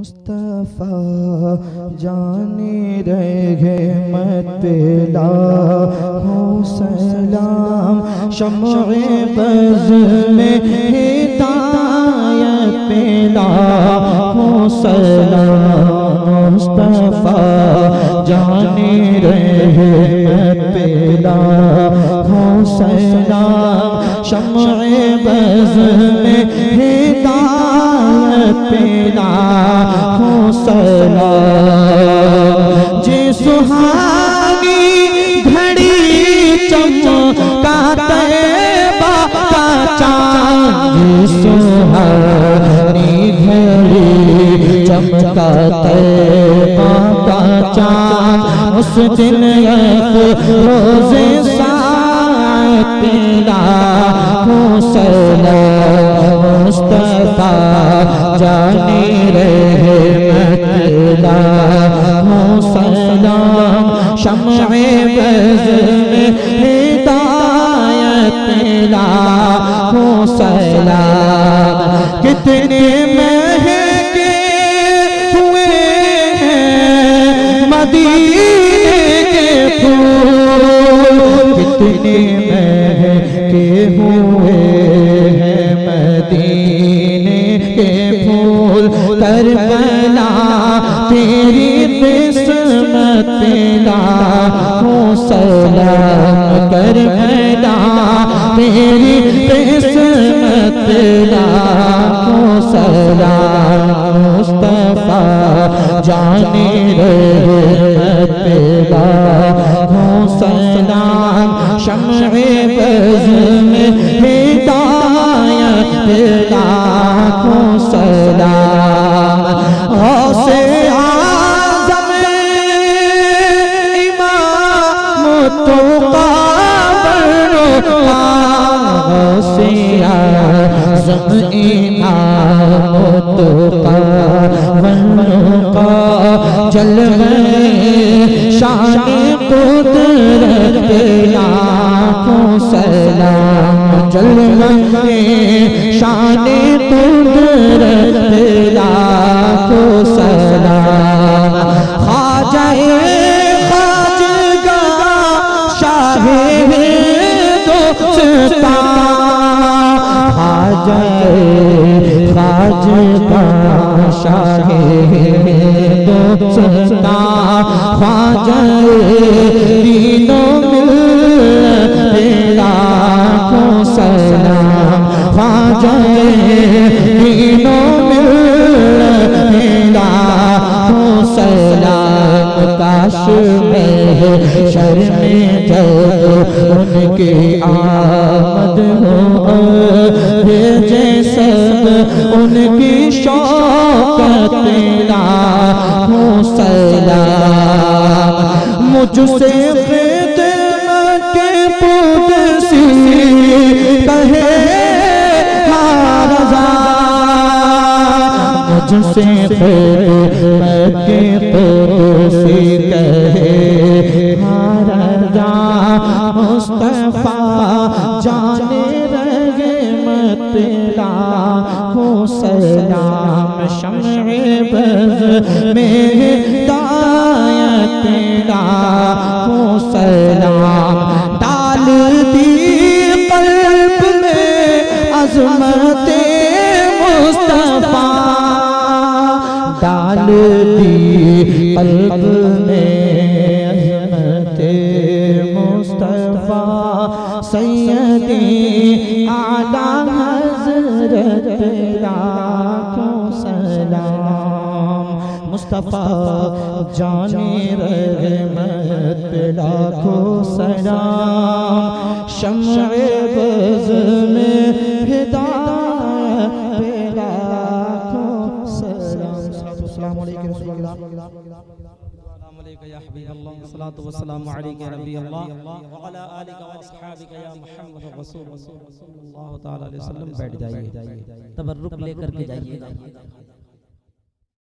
मुस्तफा जाने रहे मत लाहो सलाम शम्ए बज़ में हिदायत पे लाहो सलाम मुस्तफा जाने रहे मत पे लाहो सलाम शम्ए बज़ में हिदायत पे लाहो सलाम जे सुहानी घड़ी चमका तैबा का चाँद जे सुहानी घड़ी चमका तैबा का चाँद उस दिन एक रोज़े साथ पे लाहो सलाम मुस्तफा जाने रहे मत लाहो सलाम शम्ए बज़ में हिदायत पे लाहो सलाम कितने महके हुए हैं मदीने के फूल कितने महके हुए हैं मदीने के फूल करबला तेरी किस्मत पे लाहो सलाम करबला तेरी किस्मत पे लाहो सलाम मुस्तफा जाने रहे पे लाहो सलाम शम्ए बज़ में हिदायत पे लाहो सलाम गौसे आज़म इमाम तुक़ा बरक़ा गौसे आज़म इमाम तुक़ा बरक़ा जलवे शान कुदरत पे लाहो सलाम जलवे शान कुदरत पे लाहो सलाम ख्वाजा ख्वाजगा शाहे दोस्तां ख्वाजा ख्वाजगा शाहे दोस्तां ख्वाजा दीनों मिल्लत पे लाहो सलाम ख्वाजा दीनों मिल्लत पे लाहो सलाम काश में शर्मे जब उनकी आमद हो भेजे सब उनकी शौकत पे लाहो सलाम मुझसे खिदमत के पुदसी कहे हारज़ा मुझसे खिदमत के पुदसी कहे हारज़ा मुस्तफा जाने रहे मत लाहो सलाम शम्ए बज़ में हिदायत पे लाहो सलाम डाल दी क़ल्ब में अज़मते मुस्तफा डाल दी क़ल्ब में अज़मते मुस्तफा सैयदी आला हज़रत पे लाहो सलाम मुस्तफा जाने रहे मत पे लाहो सलाम शम्ए बज़ में हिदायत पे लाहो सलाम अस्सलामु अलैकुम रसूलुल्लाह या हबीबल्लाह सल्लल्लाहु वसल्लम अलैका नबी अल्लाह व अला आलिका व अस्हाबिका या मुहम्मद रसूल सल्लल्लाहु तआला अलैहि वसल्लम बैठ जाइए तबर्रुक लेकर के जाइए।